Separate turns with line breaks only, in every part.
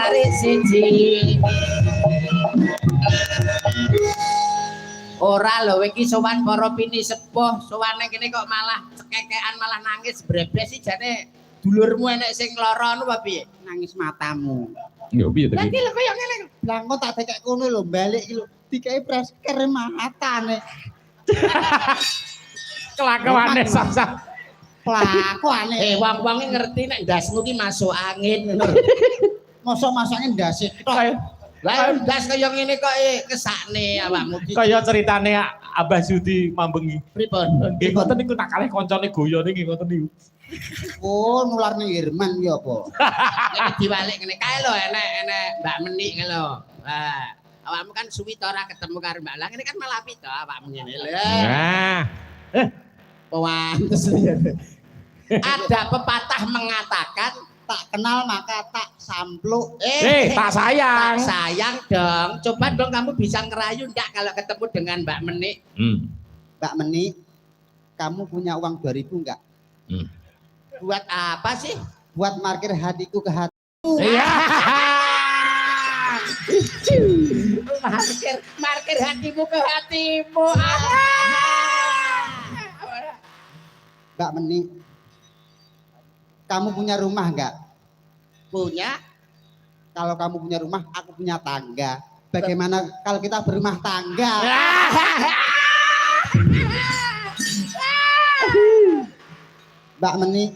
tarik siji. Ora lho iki sowan para pini sepuh, sowane kene kok malah cekekean malah nangis brebes sih jane dulurmu enek sing lara anu apa piye?
Nangis matamu.
Yo piye to
Lah iki
iki?
lho kaya ngene.
Blangko tak dekek kono lho balik iki lho. Dikei presker matane.
Kelakuane sah-sah.
Kelakuane.
Wong-wong ngerti nek ndasmu ki masuk angin ngono.
Mosok masake ndase tok.
Lah ndas kaya ngene kok kesakne awakmu ki.
Kaya ceritane Abah Sudi mambengi.
Pripun?
Nggih ngoten niku tak kalih kancane goyone nggih ngoten niku.
Oh, nularne Herman ki apa?
Nek diwalik ngene kae lho enek Mbak Menik ngene lho. Wah, awakmu kan suwi to ora ketemu karo Mbak Lah, ngene kan malah apik to awakmu ngene lho.
Nah.
Pantes ya. Ada pepatah mengatakan
Tak kenal maka tak sampluk.
Tak sayang.
tak sayang dong. Coba dong kamu bisa ngerayu enggak kalau ketemu dengan Mbak Menik?
Mbak Meni, kamu punya uang 2000 enggak?
Buat apa sih?
Buat parkir hatiku ke hati.
Iya.
Markir hatimu ke hatimu.
Mbak Meni, kamu punya rumah enggak?
Punya?
Kalau kamu punya rumah, aku punya tangga. Bagaimana kalau kita berumah tangga? Mbak Meni,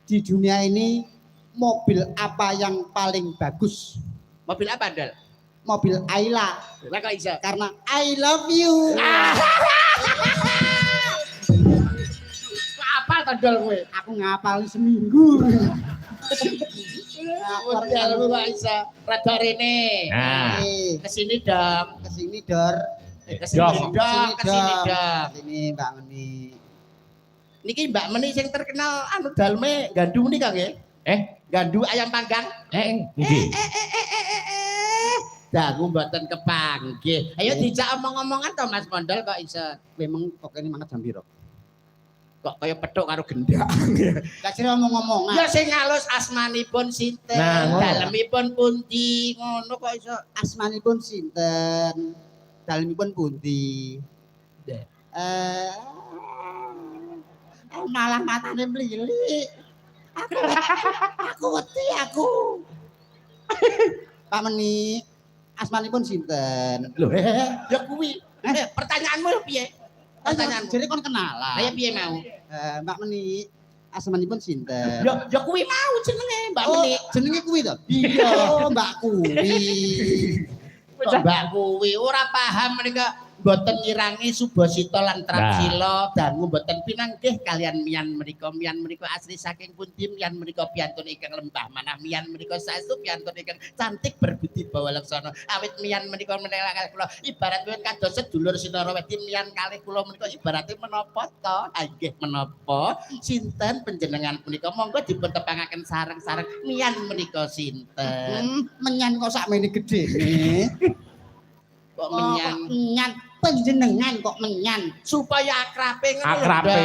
di dunia ini mobil apa yang paling bagus?
Mobil apa, Dal?
Mobil Ayla.
Lah kok iso?
Karena I love you.
Apa to, Dal kowe?
Aku ngapal seminggu.
Modal lu kok iso rada rene.
Nah.
Kesini dong.
Kesini Dor.
Kesini dong, kesini dong.
Kesini Mbak Meni.
Niki Mbak Meni sing terkenal anu dalme gandu nika nggih. Gandu ayam panggang.
Nggih.
Dangu mboten kepanggih. Ayo dijak omong-omongan to Mas Mondol kok iso.
Memang kok ini mangat jam piro?
Kok kaya petuk karo gendang.
Lah sira ngomong-omongan.
Ya sing halus asmanipun sinten,
Nah, ngono.
dalemipun pundi, ngono kok iso.
Asmanipun sinten? Dalemipun pundi? Malah matane mlilik. Aku wedi aku. Pak Meni, asmanipun sinten?
Lho, ya kuwi. Pertanyaanmu lho piye? Pertanyaanmu.
Jadi kon kenalan.
Lah ya piye mau?
Mbak Meni, asmanipun sinten?
Ya kuwi mau jenenge Mbak
Oh,
Meni.
jenenge kuwi to? Iya, Mbak kuwi.
Kok Mbak kuwi ora paham menika mboten ngirangi Subasita lan Trapsila dangu mboten pinanggih kalian mian menika asli saking pundi mian menika piyantun ingkang lembah manah mian menika saestu piyantun ingkang cantik berbudi bawa laksana awit mian menika menika kalih kula ibarat kados sedulur sinara wedi mian kalih kula menika ibarate menapa to nggih menapa sinten panjenengan punika monggo dipun tepangaken sareng-sareng mian menika sinten
Menyan kok sakmene gedene.
kok menyan
Menyan panjenengan kok menyan
supaya akrabe ngono
Akrabe.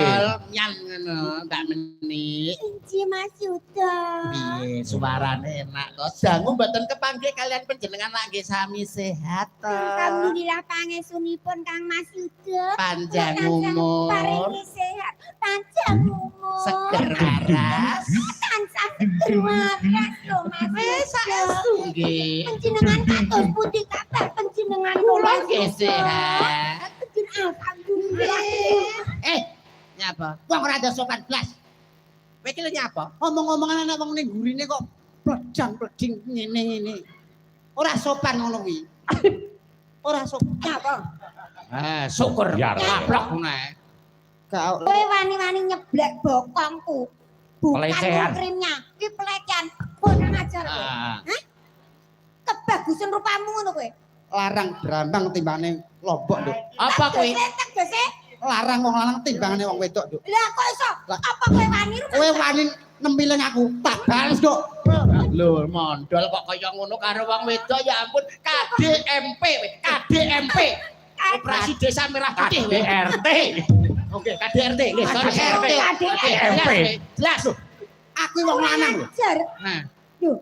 nyan ngono Mbak Meni.
Inci Mas Yuda.
Piye suarane enak to. Dangu mboten kepanggih kalian panjenengan nggih sami sehat to.
Alhamdulillah pangesunipun Kang Mas Yuda.
Panjang umur,
Paringi sehat, panjang umur.
seger waras.
Tansah seger waras lho Mas
Wis saestu nggih.
Panjenengan kados pundi kabar panjenengan
Kula nggih sehat.
Alhamdulillah.
Nyapa?
wong ora ada sopan blas.
Kowe iki lho nyapa?
Omong-omongan anak wong ning gurine kok pledang-pleding ngene-ngene. Ora sopan ngono kuwi. Ora sopan apa?
Syukur
Ya,
kaplok ngono ae.
Gak
Kowe wani-wani nyeblek bokongku. Bukan
Pelecehan.
krimnya, iki pelecehan. Kurang ajar kowe.
Ah.
Kebagusan rupamu ngono kowe.
larang brambang timbangane lombok, Nduk.
Apa kowe?
Tegese
Larang wong lanang timbangane wong wedok, Nduk.
lah kok iso?
Lah.
Apa kowe wani
Kowe wani nempiling aku, tak bales, Nduk.
Lho, mondol kok kaya ngono karo wong wedok ya ampun. KDMP, KDMP. Operasi Desa Merah Putih.
DRT.
Oke, KDRT. Nggih, sorry.
KDRT.
Jelas.
Aku wong lanang lho.
Ajar.
Nah,
Lho,